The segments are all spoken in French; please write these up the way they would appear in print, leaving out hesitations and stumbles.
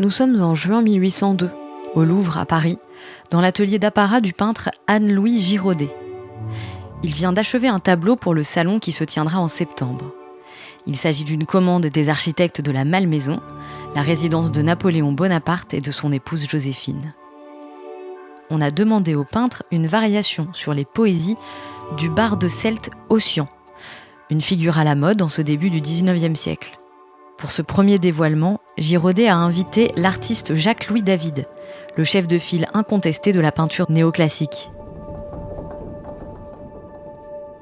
Nous sommes en juin 1802, au Louvre, à Paris, dans l'atelier d'apparat du peintre Anne-Louis Giraudet. Il vient d'achever un tableau pour le salon qui se tiendra en septembre. Il s'agit d'une commande des architectes de la Malmaison, la résidence de Napoléon Bonaparte et de son épouse Joséphine. On a demandé au peintre une variation sur les poésies du barde celte Ossian, une figure à la mode en ce début du XIXe siècle. Pour ce premier dévoilement, Giraudet a invité l'artiste Jacques-Louis David, le chef de file incontesté de la peinture néoclassique.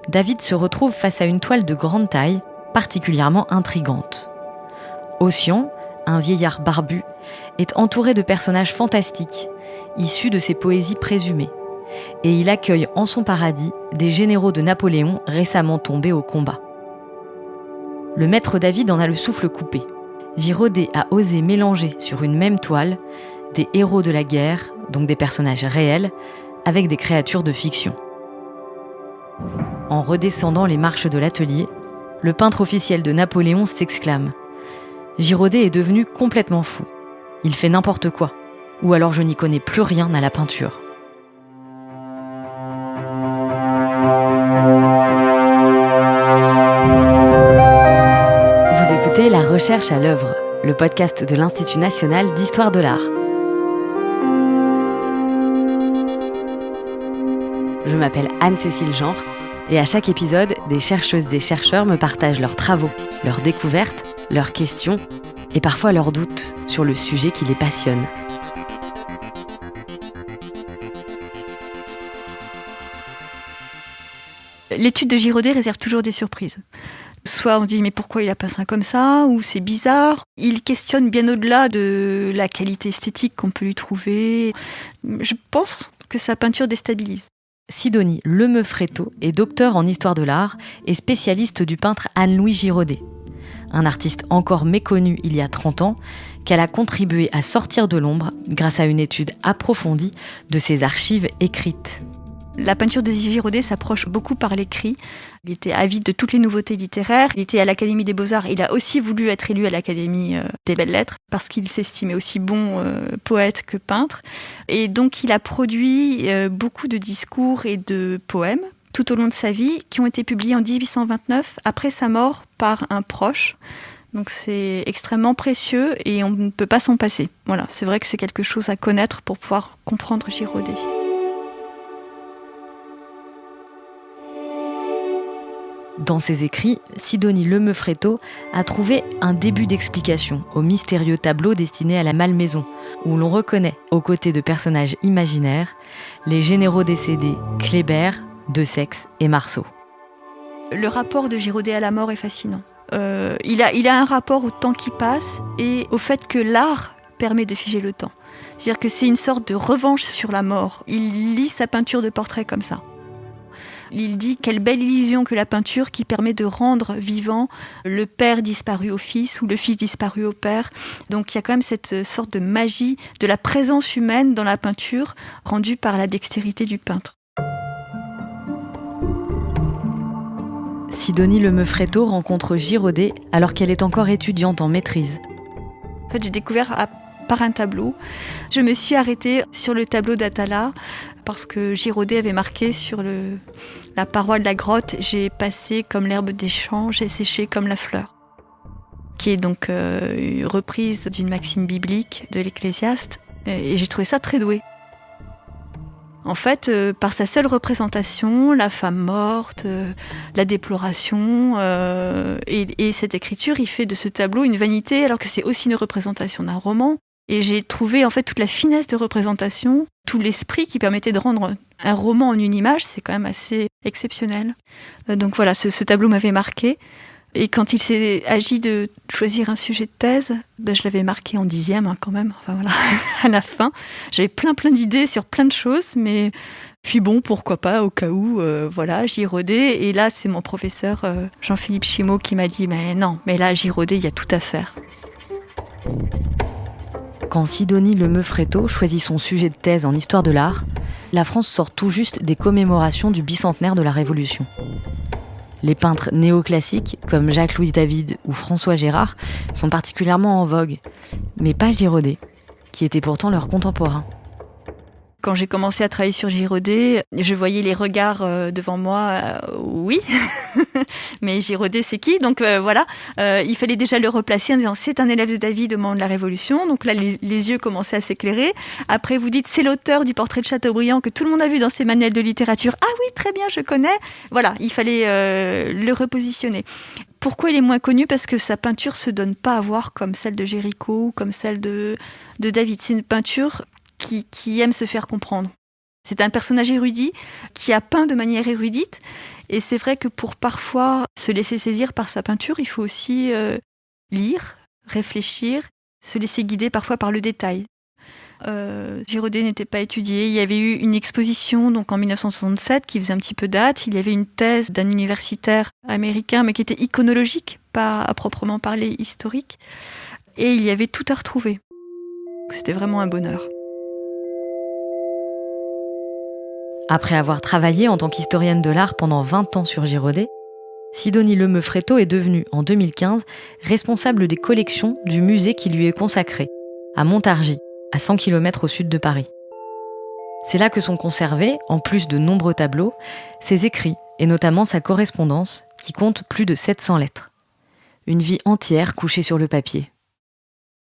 David se retrouve face à une toile de grande taille, particulièrement intrigante. Ossian, un vieillard barbu, est entouré de personnages fantastiques, issus de ses poésies présumées, et il accueille en son paradis des généraux de Napoléon récemment tombés au combat. Le maître David en a le souffle coupé. Giraudet a osé mélanger sur une même toile des héros de la guerre, donc des personnages réels, avec des créatures de fiction. En redescendant les marches de l'atelier, le peintre officiel de Napoléon s'exclame « Giraudet est devenu complètement fou. Il fait n'importe quoi. Ou alors je n'y connais plus rien à la peinture. » Vous écoutez La Recherche à l'œuvre, le podcast de l'Institut national d'histoire de l'art. Je m'appelle Anne-Cécile Genre et à chaque épisode, des chercheuses et chercheurs me partagent leurs travaux, leurs découvertes, leurs questions et parfois leurs doutes sur le sujet qui les passionne. L'étude de Giraudet réserve toujours des surprises. Soit on dit mais pourquoi il a peint ça comme ça, ou c'est bizarre. Il questionne bien au-delà de la qualité esthétique qu'on peut lui trouver. Je pense que sa peinture déstabilise. Sidonie Lemeufretto est docteure en histoire de l'art et spécialiste du peintre Anne-Louis Giraudet. Un artiste encore méconnu il y a 30 ans, qu'elle a contribué à sortir de l'ombre grâce à une étude approfondie de ses archives écrites. La peinture de Giraudet s'approche beaucoup par l'écrit. Il était avide de toutes les nouveautés littéraires. Il était à l'Académie des Beaux-Arts. Il a aussi voulu être élu à l'Académie des Belles-Lettres parce qu'il s'estimait aussi bon poète que peintre. Et donc il a produit beaucoup de discours et de poèmes tout au long de sa vie qui ont été publiés en 1829 après sa mort par un proche. Donc c'est extrêmement précieux et on ne peut pas s'en passer. Voilà, c'est vrai que c'est quelque chose à connaître pour pouvoir comprendre Giraudet. Dans ses écrits, Sidonie Lemeufretto a trouvé un début d'explication au mystérieux tableau destiné à la Malmaison, où l'on reconnaît, aux côtés de personnages imaginaires, les généraux décédés Kléber, Desaix et Marceau. Le rapport de Giraudet à la mort est fascinant. Il a un rapport au temps qui passe et au fait que l'art permet de figer le temps. C'est-à-dire que c'est une sorte de revanche sur la mort. Il lit sa peinture de portrait comme ça. Il dit quelle belle illusion que la peinture qui permet de rendre vivant le père disparu au fils ou le fils disparu au père. Donc il y a quand même cette sorte de magie de la présence humaine dans la peinture rendue par la dextérité du peintre. Sidonie Lemeufretto rencontre Giraudet alors qu'elle est encore étudiante en maîtrise. En fait, j'ai découvert par un tableau. Je me suis arrêtée sur le tableau d'Atala parce que Giraudet avait marqué sur la paroi de la grotte « J'ai passé comme l'herbe des champs, j'ai séché comme la fleur », qui est donc une reprise d'une maxime biblique de l'Ecclésiaste. Et j'ai trouvé ça très doué. En fait, par sa seule représentation, la femme morte, la déploration, et cette écriture, il fait de ce tableau une vanité, alors que c'est aussi une représentation d'un roman. Et j'ai trouvé en fait toute la finesse de représentation, tout l'esprit qui permettait de rendre un roman en une image, c'est quand même assez exceptionnel. Donc voilà, ce tableau m'avait marqué. Et quand il s'est agi de choisir un sujet de thèse, je l'avais marqué en 10e quand même, enfin voilà, à la fin. J'avais plein d'idées sur plein de choses, mais puis bon, pourquoi pas, au cas où, voilà, Giraudet. Et là, c'est mon professeur Jean-Philippe Chimeau qui m'a dit « Mais non, mais là, Giraudet, il y a tout à faire ». Quand Sidonie Lemeufretto choisit son sujet de thèse en histoire de l'art, la France sort tout juste des commémorations du bicentenaire de la Révolution. Les peintres néoclassiques, comme Jacques-Louis David ou François Gérard, sont particulièrement en vogue, mais pas Girodet, qui était pourtant leur contemporain. Quand j'ai commencé à travailler sur Girodet, je voyais les regards devant moi, oui, mais Girodet c'est qui ? Donc voilà, il fallait déjà le replacer en disant c'est un élève de David au moment de la Révolution, donc là les yeux commençaient à s'éclairer. Après vous dites c'est l'auteur du portrait de Chateaubriand que tout le monde a vu dans ses manuels de littérature, ah oui très bien je connais, voilà, il fallait le repositionner. Pourquoi il est moins connu ? Parce que sa peinture se donne pas à voir comme celle de Géricault ou comme celle de David, c'est une peinture qui aime se faire comprendre. C'est un personnage érudit qui a peint de manière érudite et c'est vrai que pour parfois se laisser saisir par sa peinture, il faut aussi lire, réfléchir, se laisser guider parfois par le détail. Girodet n'était pas étudié, il y avait eu une exposition donc en 1967 qui faisait un petit peu date, il y avait une thèse d'un universitaire américain mais qui était iconologique, pas à proprement parler historique, et il y avait tout à retrouver. C'était vraiment un bonheur. Après avoir travaillé en tant qu'historienne de l'art pendant 20 ans sur Girodet, Sidonie Lemeufretto est devenue, en 2015, responsable des collections du musée qui lui est consacré, à Montargis, à 100 km au sud de Paris. C'est là que sont conservés, en plus de nombreux tableaux, ses écrits, et notamment sa correspondance, qui compte plus de 700 lettres. Une vie entière couchée sur le papier.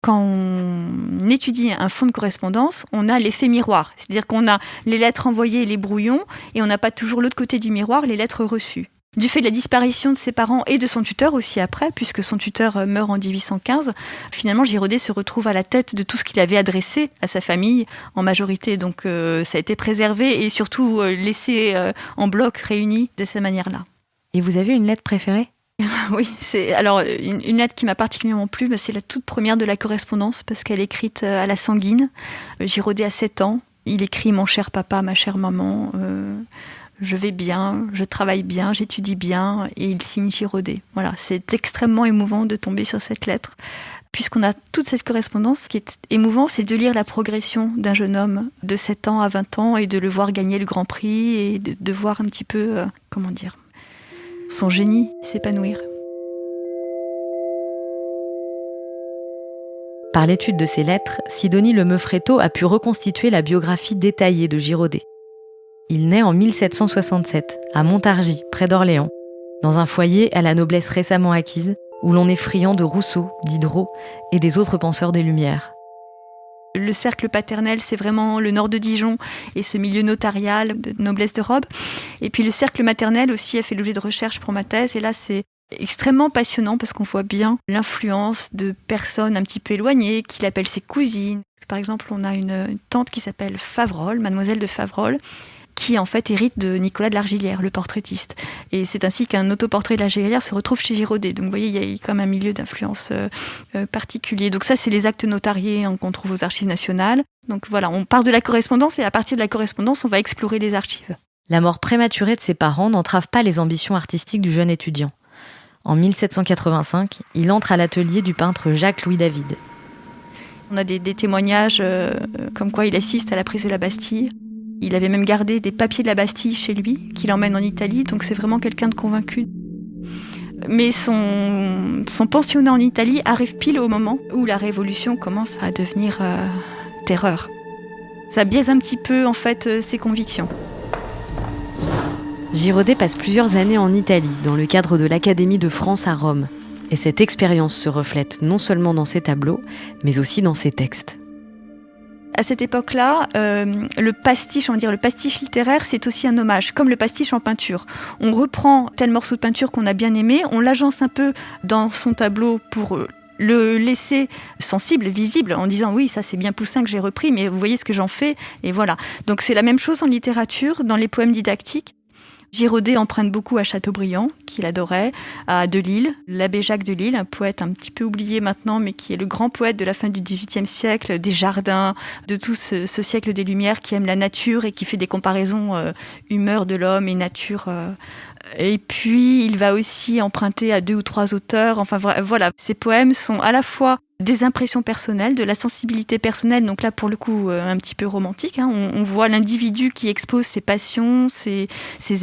Quand on étudie un fonds de correspondance, on a l'effet miroir. C'est-à-dire qu'on a les lettres envoyées et les brouillons, et on n'a pas toujours l'autre côté du miroir, les lettres reçues. Du fait de la disparition de ses parents et de son tuteur aussi après, puisque son tuteur meurt en 1815, finalement Girodet se retrouve à la tête de tout ce qu'il avait adressé à sa famille en majorité. Donc ça a été préservé et surtout laissé en bloc, réuni de cette manière-là. Et vous avez une lettre préférée ? Oui, c'est alors une lettre qui m'a particulièrement plu, c'est la toute première de la correspondance parce qu'elle est écrite à la sanguine. Girodet a 7 ans, il écrit « Mon cher papa, ma chère maman, je vais bien, je travaille bien, j'étudie bien » et il signe Girodet. Voilà, c'est extrêmement émouvant de tomber sur cette lettre. Puisqu'on a toute cette correspondance, ce qui est émouvant, c'est de lire la progression d'un jeune homme de 7 ans à 20 ans et de le voir gagner le Grand Prix et de voir un petit peu, son génie s'épanouir. Par l'étude de ces lettres, Sidonie Lemeufretto a pu reconstituer la biographie détaillée de Girodet. Il naît en 1767, à Montargis, près d'Orléans, dans un foyer à la noblesse récemment acquise, où l'on est friand de Rousseau, Diderot et des autres penseurs des Lumières. Le cercle paternel, c'est vraiment le nord de Dijon et ce milieu notarial de noblesse de robe. Et puis le cercle maternel aussi a fait l'objet de recherches pour ma thèse. Et là, c'est extrêmement passionnant parce qu'on voit bien l'influence de personnes un petit peu éloignées, qu'il appelle ses cousines. Par exemple, on a une tante qui s'appelle Favrol, mademoiselle de Favrol, qui en fait hérite de Nicolas de Largillière, le portraitiste. Et c'est ainsi qu'un autoportrait de Largillière se retrouve chez Girodet. Donc vous voyez, il y a comme un milieu d'influence particulier. Donc ça, c'est les actes notariés qu'on trouve aux archives nationales. Donc voilà, on part de la correspondance et à partir de la correspondance, on va explorer les archives. La mort prématurée de ses parents n'entrave pas les ambitions artistiques du jeune étudiant. En 1785, il entre à l'atelier du peintre Jacques-Louis David. On a des témoignages comme quoi il assiste à la prise de la Bastille. Il avait même gardé des papiers de la Bastille chez lui, qu'il emmène en Italie, donc c'est vraiment quelqu'un de convaincu. Mais son pensionnat en Italie arrive pile au moment où la Révolution commence à devenir terreur. Ça biaise un petit peu, en fait, ses convictions. Girodet passe plusieurs années en Italie, dans le cadre de l'Académie de France à Rome. Et cette expérience se reflète non seulement dans ses tableaux, mais aussi dans ses textes. À cette époque-là, le pastiche littéraire, c'est aussi un hommage, comme le pastiche en peinture. On reprend tel morceau de peinture qu'on a bien aimé, on l'agence un peu dans son tableau pour le laisser sensible, visible, en disant oui, ça c'est bien Poussin que j'ai repris, mais vous voyez ce que j'en fais, et voilà. Donc c'est la même chose en littérature, dans les poèmes didactiques. Girodet emprunte beaucoup à Chateaubriand, qu'il adorait, à Delille, l'abbé Jacques Delille, un poète un petit peu oublié maintenant, mais qui est le grand poète de la fin du XVIIIe siècle, des jardins, de tout ce siècle des Lumières, qui aime la nature et qui fait des comparaisons humeur de l'homme et nature. Et puis, il va aussi emprunter à 2 ou 3 auteurs. Enfin, voilà, ces poèmes sont à la fois des impressions personnelles, de la sensibilité personnelle, donc là pour le coup un petit peu romantique. On voit l'individu qui expose ses passions, ses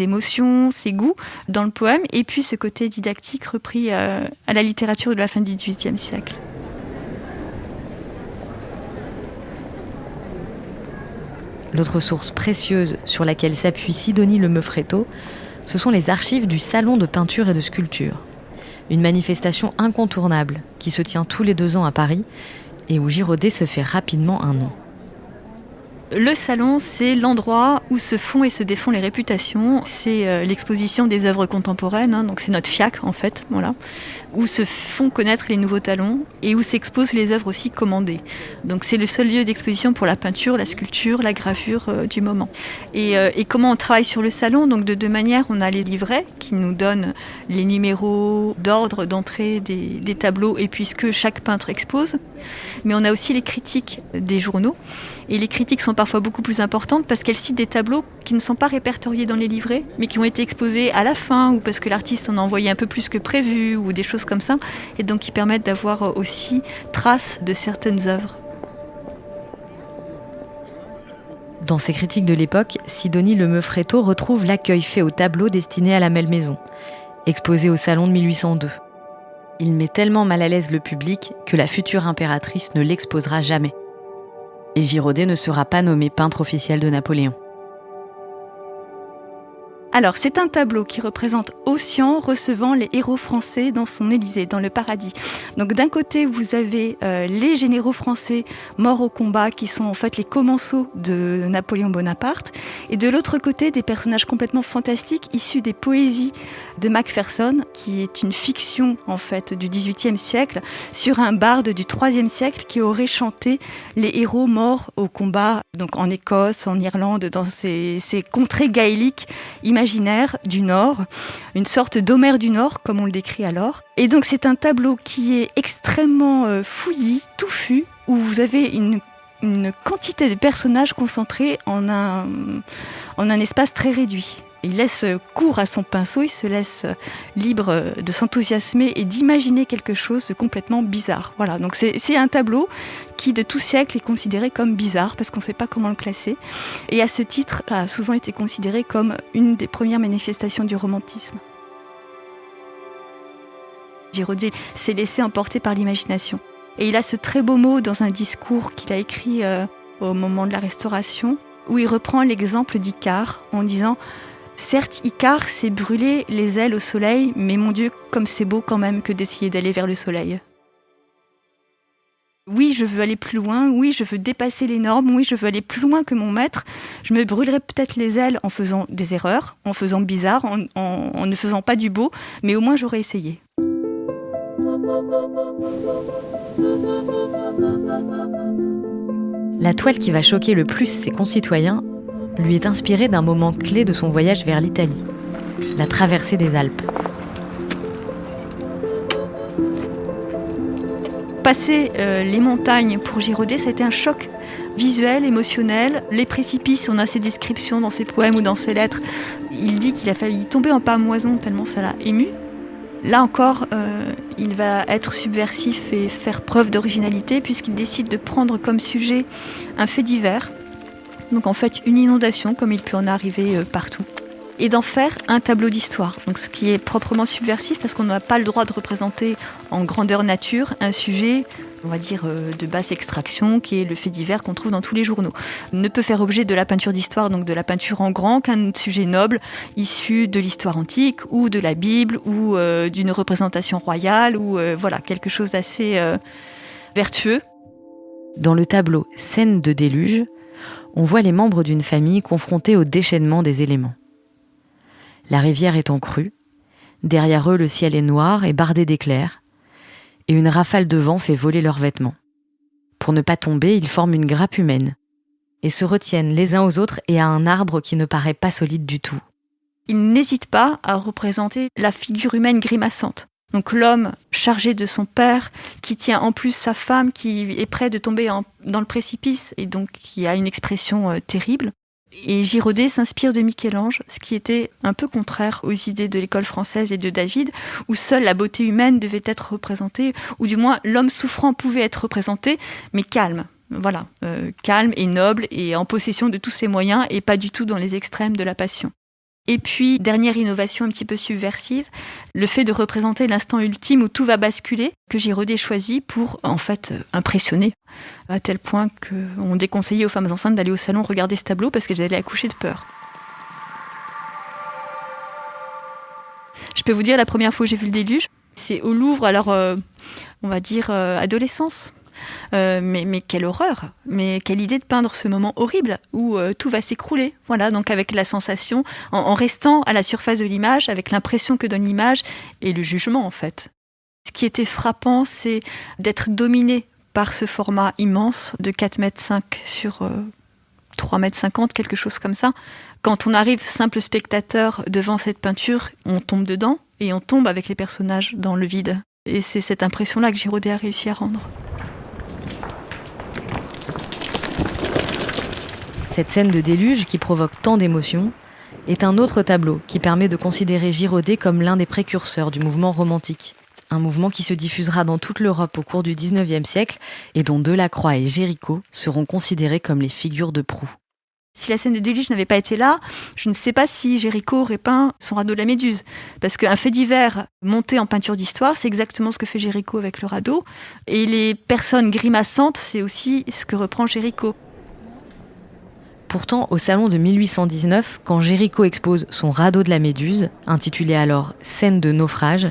émotions, ses goûts dans le poème, et puis ce côté didactique repris à la littérature de la fin du XVIIIe siècle. L'autre source précieuse sur laquelle s'appuie Sidonie Le Meufretto, ce sont les archives du Salon de peinture et de sculpture. Une manifestation incontournable qui se tient tous les 2 ans à Paris et où Girodet se fait rapidement un nom. Le salon, c'est l'endroit où se font et se défont les réputations. C'est l'exposition des œuvres contemporaines, donc c'est notre FIAC en fait, voilà, où se font connaître les nouveaux talents et où s'exposent les œuvres aussi commandées. Donc c'est le seul lieu d'exposition pour la peinture, la sculpture, la gravure du moment. Et comment on travaille sur le salon? Donc de 2 manières, on a les livrets qui nous donnent les numéros d'ordre d'entrée des tableaux et puis ce que chaque peintre expose. Mais on a aussi les critiques des journaux. Et les critiques sont parfois beaucoup plus importantes parce qu'elles citent des tableaux qui ne sont pas répertoriés dans les livrets, mais qui ont été exposés à la fin ou parce que l'artiste en a envoyé un peu plus que prévu ou des choses comme ça. Et donc qui permettent d'avoir aussi trace de certaines œuvres. Dans ses critiques de l'époque, Sidonie Le Meufretto retrouve l'accueil fait aux tableaux destinés à la Malmaison, exposés au salon de 1802. Il met tellement mal à l'aise le public que la future impératrice ne l'exposera jamais. Et Girodet ne sera pas nommé peintre officiel de Napoléon. Alors, c'est un tableau qui représente Ossian recevant les héros français dans son Élysée, dans le paradis. Donc d'un côté, vous avez les généraux français morts au combat, qui sont en fait les commensaux de Napoléon Bonaparte. Et de l'autre côté, des personnages complètement fantastiques, issus des poésies de Macpherson, qui est une fiction en fait du XVIIIe siècle, sur un barde du IIIe siècle qui aurait chanté les héros morts au combat, donc en Écosse, en Irlande, dans ces contrées gaéliques imaginaires du Nord, une sorte d'Homère du Nord, comme on le décrit alors. Et donc c'est un tableau qui est extrêmement fouillis, touffu, où vous avez une quantité de personnages concentrés en un espace très réduit. Il laisse cours à son pinceau, il se laisse libre de s'enthousiasmer et d'imaginer quelque chose de complètement bizarre. Voilà, donc c'est un tableau qui de tout siècle est considéré comme bizarre parce qu'on ne sait pas comment le classer. Et à ce titre, a souvent été considéré comme une des premières manifestations du romantisme. Girodet s'est laissé emporter par l'imagination. Et il a ce très beau mot dans un discours qu'il a écrit au moment de la Restauration, où il reprend l'exemple d'Icare en disant « Certes, Icare s'est brûlé les ailes au soleil, mais mon Dieu, comme c'est beau quand même que d'essayer d'aller vers le soleil. » Oui, je veux aller plus loin, oui, je veux dépasser les normes, oui, je veux aller plus loin que mon maître. Je me brûlerai peut-être les ailes en faisant des erreurs, en faisant bizarre, en ne faisant pas du beau, mais au moins j'aurais essayé. La toile qui va choquer le plus ses concitoyens lui est inspirée d'un moment clé de son voyage vers l'Italie, la traversée des Alpes. Passer les montagnes pour Girodet, ça a été un choc visuel, émotionnel. Les précipices, on a ses descriptions dans ses poèmes ou dans ses lettres. Il dit qu'il a failli tomber en pâmoison tellement ça l'a ému. Là encore, il va être subversif et faire preuve d'originalité puisqu'il décide de prendre comme sujet un fait divers. Donc en fait une inondation comme il peut en arriver partout. Et d'en faire un tableau d'histoire. Donc ce qui est proprement subversif parce qu'on n'a pas le droit de représenter en grandeur nature un sujet, on va dire, de basse extraction, qui est le fait divers qu'on trouve dans tous les journaux. Ne peut faire objet de la peinture d'histoire, donc de la peinture en grand, qu'un sujet noble issu de l'histoire antique ou de la Bible ou d'une représentation royale ou voilà, quelque chose d'assez vertueux. Dans le tableau « Scène de déluge », on voit les membres d'une famille confrontés au déchaînement des éléments. La rivière est en crue, derrière eux le ciel est noir et bardé d'éclairs, et une rafale de vent fait voler leurs vêtements. Pour ne pas tomber, ils forment une grappe humaine, et se retiennent les uns aux autres et à un arbre qui ne paraît pas solide du tout. Il n'hésite pas à représenter la figure humaine grimaçante. Donc l'homme chargé de son père, qui tient en plus sa femme, qui est près de tomber dans le précipice et donc qui a une expression terrible. Et Girodet s'inspire de Michel-Ange, ce qui était un peu contraire aux idées de l'école française et de David, où seule la beauté humaine devait être représentée, ou du moins l'homme souffrant pouvait être représenté, mais calme. Voilà, calme et noble et en possession de tous ses moyens et pas du tout dans les extrêmes de la passion. Et puis, dernière innovation un petit peu subversive, le fait de représenter l'instant ultime où tout va basculer, que Girodet choisit pour, en fait, impressionner. À tel point qu'on déconseillait aux femmes enceintes d'aller au salon regarder ce tableau parce qu'elles allaient accoucher de peur. Je peux vous dire, la première fois que j'ai vu le déluge, c'est au Louvre, alors, on va dire, adolescence. Mais quelle horreur, mais quelle idée de peindre ce moment horrible où tout va s'écrouler. Voilà, donc avec la sensation, en restant à la surface de l'image, avec l'impression que donne l'image et le jugement en fait. Ce qui était frappant, c'est d'être dominé par ce format immense de 4,5 mètres sur 3,50 mètres, quelque chose comme ça. Quand on arrive simple spectateur devant cette peinture, on tombe dedans et on tombe avec les personnages dans le vide. Et c'est cette impression-là que Girodet a réussi à rendre. Cette scène de déluge qui provoque tant d'émotions est un autre tableau qui permet de considérer Girodet comme l'un des précurseurs du mouvement romantique. Un mouvement qui se diffusera dans toute l'Europe au cours du XIXe siècle et dont Delacroix et Géricault seront considérés comme les figures de proue. Si la scène de déluge n'avait pas été là, je ne sais pas si Géricault aurait peint son radeau de la Méduse. Parce qu'un fait divers monté en peinture d'histoire, c'est exactement ce que fait Géricault avec le radeau. Et les personnes grimaçantes, c'est aussi ce que reprend Géricault. Pourtant, au salon de 1819, quand Géricault expose son radeau de la Méduse, intitulé alors « Scène de naufrage »,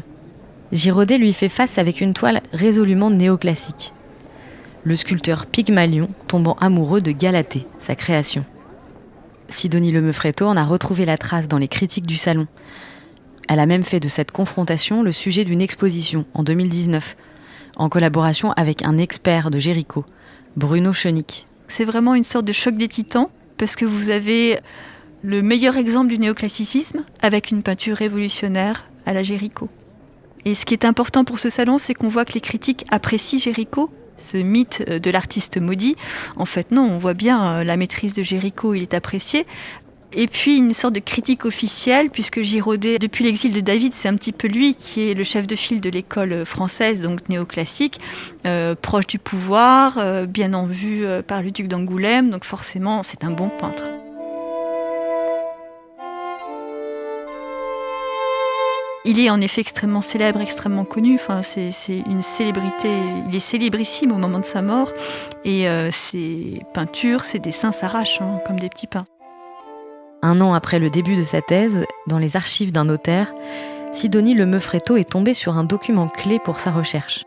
Girodet lui fait face avec une toile résolument néoclassique. Le sculpteur Pygmalion tombant amoureux de Galatée, sa création. Sidonie Lemeufretto en a retrouvé la trace dans les critiques du salon. Elle a même fait de cette confrontation le sujet d'une exposition en 2019, en collaboration avec un expert de Géricault, Bruno Schönig. C'est vraiment une sorte de choc des titans, parce que vous avez le meilleur exemple du néoclassicisme avec une peinture révolutionnaire à la Géricault. Et ce qui est important pour ce salon, c'est qu'on voit que les critiques apprécient Géricault, ce mythe de l'artiste maudit. En fait, non, on voit bien la maîtrise de Géricault, il est apprécié. Et puis une sorte de critique officielle, puisque Girodet, depuis l'exil de David, c'est un petit peu lui qui est le chef de file de l'école française, donc néoclassique, proche du pouvoir, bien en vue par le duc d'Angoulême, donc forcément c'est un bon peintre. Il est en effet extrêmement célèbre, extrêmement connu. Enfin, c'est une célébrité. Il est célébrissime au moment de sa mort. Et ses peintures, ses dessins s'arrachent comme des petits pains. Un an après le début de sa thèse, dans les archives d'un notaire, Sidonie Lemeufretto est tombée sur un document clé pour sa recherche.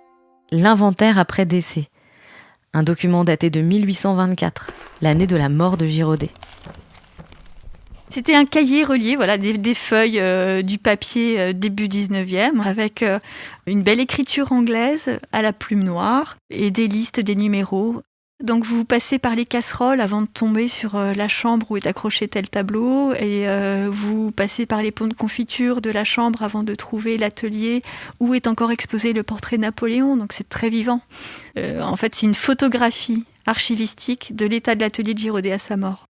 L'inventaire après décès. Un document daté de 1824, l'année de la mort de Girodet. C'était un cahier relié, voilà, des feuilles, du papier début 19e, avec une belle écriture anglaise à la plume noire et des listes, des numéros. Donc vous passez par les casseroles avant de tomber sur la chambre où est accroché tel tableau et vous passez par les pots de confiture de la chambre avant de trouver l'atelier où est encore exposé le portrait de Napoléon. Donc c'est très vivant. En fait, c'est une photographie archivistique de l'état de l'atelier de Girodet à sa mort.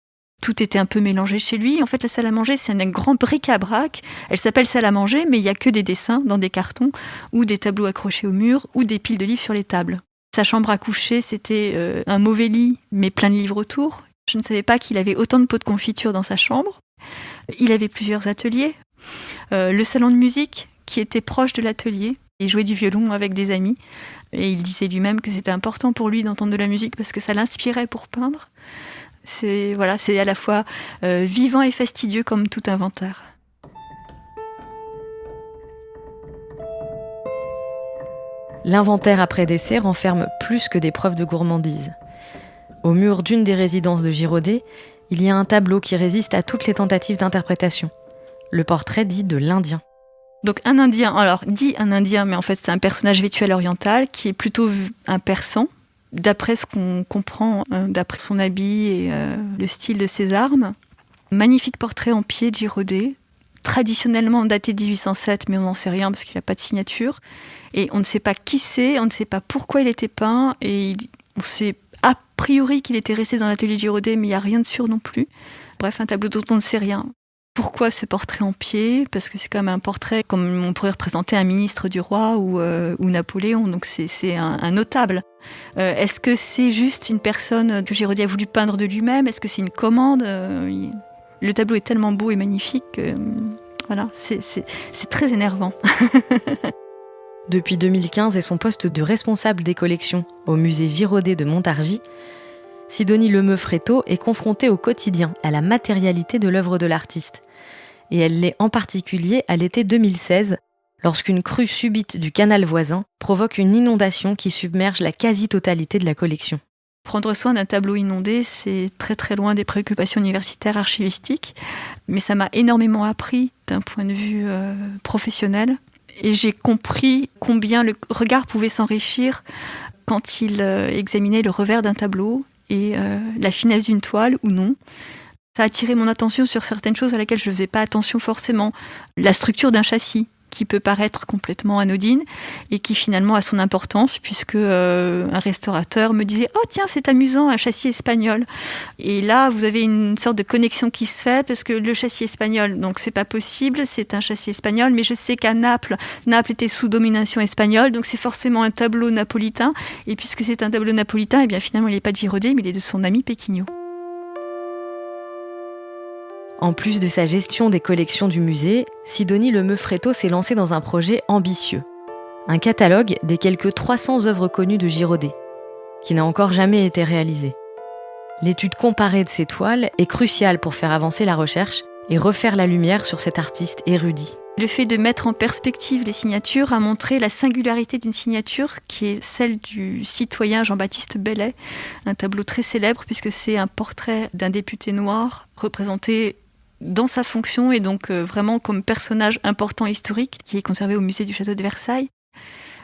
Tout était un peu mélangé chez lui. En fait, la salle à manger, c'est un grand bric-à-brac. Elle s'appelle salle à manger, mais il n'y a que des dessins dans des cartons ou des tableaux accrochés au mur ou des piles de livres sur les tables. Sa chambre à coucher, c'était un mauvais lit, mais plein de livres autour. Je ne savais pas qu'il avait autant de pots de confiture dans sa chambre. Il avait plusieurs ateliers. Le salon de musique, qui était proche de l'atelier. Il jouait du violon avec des amis. Et il disait lui-même que c'était important pour lui d'entendre de la musique parce que ça l'inspirait pour peindre. C'est à la fois vivant et fastidieux comme tout inventaire. L'inventaire après décès renferme plus que des preuves de gourmandise. Au mur d'une des résidences de Girodet, il y a un tableau qui résiste à toutes les tentatives d'interprétation. Le portrait dit de l'Indien. Donc un Indien, alors dit un Indien, mais en fait c'est un personnage vêtu à l'oriental qui est plutôt un persan, d'après ce qu'on comprend, d'après son habit et le style de ses armes. Magnifique portrait en pied de Girodet, traditionnellement daté de 1807, mais on n'en sait rien parce qu'il n'a pas de signature. Et on ne sait pas qui c'est, on ne sait pas pourquoi il était peint, et on sait a priori qu'il était resté dans l'atelier de Girodet, mais il n'y a rien de sûr non plus. Bref, un tableau dont on ne sait rien. Pourquoi ce portrait en pied ? Parce que c'est quand même un portrait comme on pourrait représenter un ministre du roi ou Napoléon, donc c'est un notable. Est-ce que c'est juste une personne que Girodet a voulu peindre de lui-même ? Est-ce que c'est une commande ? Le tableau est tellement beau et magnifique que voilà, c'est très énervant. Depuis 2015 et son poste de responsable des collections au musée Girodet de Montargis, Sidonie Lemeufretto est confrontée au quotidien à la matérialité de l'œuvre de l'artiste. Et elle l'est en particulier à l'été 2016, lorsqu'une crue subite du canal voisin provoque une inondation qui submerge la quasi-totalité de la collection. Prendre soin d'un tableau inondé, c'est très très loin des préoccupations universitaires archivistiques, mais ça m'a énormément appris d'un point de vue professionnel. Et j'ai compris combien le regard pouvait s'enrichir quand il examinait le revers d'un tableau et la finesse d'une toile ou non. Ça a attiré mon attention sur certaines choses à laquelle je ne faisais pas attention forcément. La structure d'un châssis, qui peut paraître complètement anodine et qui finalement a son importance puisque un restaurateur me disait « Oh tiens, c'est amusant, un châssis espagnol ». Et là, vous avez une sorte de connexion qui se fait parce que le châssis espagnol, donc c'est pas possible, c'est un châssis espagnol, mais je sais qu'à Naples était sous domination espagnole, donc c'est forcément un tableau napolitain. Et puisque c'est un tableau napolitain, eh bien finalement il n'est pas de Girodet, mais il est de son ami Péquignot. En plus de sa gestion des collections du musée, Sidonie Lemeufretto s'est lancée dans un projet ambitieux. Un catalogue des quelques 300 œuvres connues de Girodet, qui n'a encore jamais été réalisé. L'étude comparée de ces toiles est cruciale pour faire avancer la recherche et refaire la lumière sur cet artiste érudit. Le fait de mettre en perspective les signatures a montré la singularité d'une signature qui est celle du citoyen Jean-Baptiste Bellay, un tableau très célèbre puisque c'est un portrait d'un député noir représenté dans sa fonction et donc vraiment comme personnage important historique qui est conservé au musée du château de Versailles.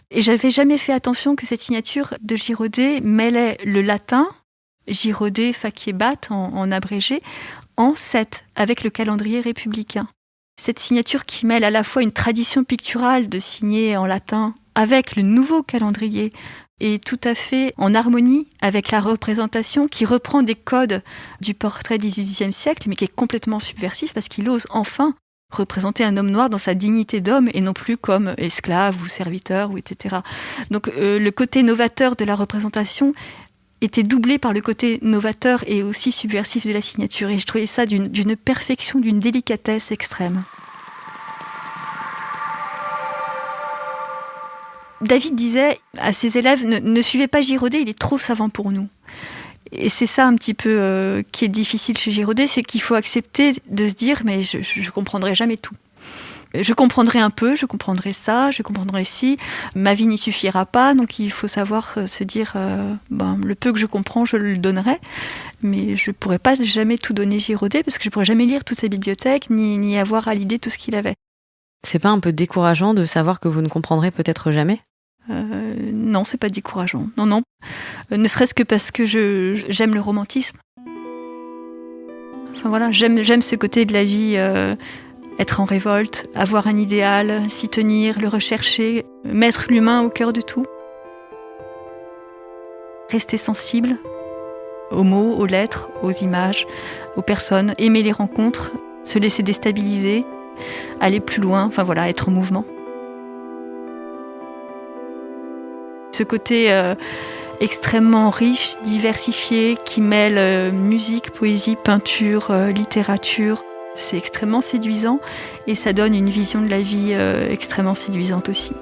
Et j'avais jamais fait attention que cette signature de Girodet mêlait le latin, Girodet faciebat en abrégé, en 7 avec le calendrier républicain. Cette signature qui mêle à la fois une tradition picturale de signer en latin avec le nouveau calendrier est tout à fait en harmonie avec la représentation qui reprend des codes du portrait du XVIIIe siècle, mais qui est complètement subversif parce qu'il ose enfin représenter un homme noir dans sa dignité d'homme et non plus comme esclave ou serviteur, ou etc. Donc le côté novateur de la représentation était doublé par le côté novateur et aussi subversif de la signature. Et je trouvais ça d'une perfection, d'une délicatesse extrême. David disait à ses élèves, ne suivez pas Girodet, il est trop savant pour nous. Et c'est ça un petit peu qui est difficile chez Girodet, c'est qu'il faut accepter de se dire, mais je ne comprendrai jamais tout. Je comprendrai un peu, je comprendrai ça, je comprendrai ci, ma vie n'y suffira pas, donc il faut savoir se dire, le peu que je comprends, je le donnerai, mais je ne pourrai pas jamais tout donner Girodet, parce que je ne pourrai jamais lire toute sa bibliothèque, ni avoir à l'idée tout ce qu'il avait. C'est pas un peu décourageant de savoir que vous ne comprendrez peut-être jamais ? Non, c'est pas décourageant. Non. Ne serait-ce que parce que j'aime le romantisme. Enfin voilà, j'aime ce côté de la vie, être en révolte, avoir un idéal, s'y tenir, le rechercher, mettre l'humain au cœur de tout. Rester sensible aux mots, aux lettres, aux images, aux personnes, aimer les rencontres, se laisser déstabiliser, aller plus loin, enfin voilà, être en mouvement. Ce côté extrêmement riche, diversifié, qui mêle musique, poésie, peinture, littérature, c'est extrêmement séduisant et ça donne une vision de la vie extrêmement séduisante aussi.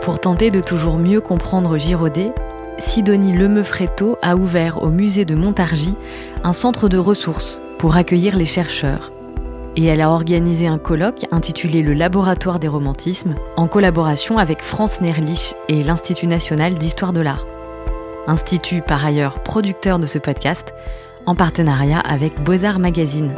Pour tenter de toujours mieux comprendre Girodet, Sidonie Lemeufretto a ouvert au musée de Montargis un centre de ressources pour accueillir les chercheurs. Et elle a organisé un colloque intitulé Le Laboratoire des Romantismes en collaboration avec France Nerlich et l'Institut national d'histoire de l'art. Institut par ailleurs producteur de ce podcast, en partenariat avec Beaux-Arts Magazine.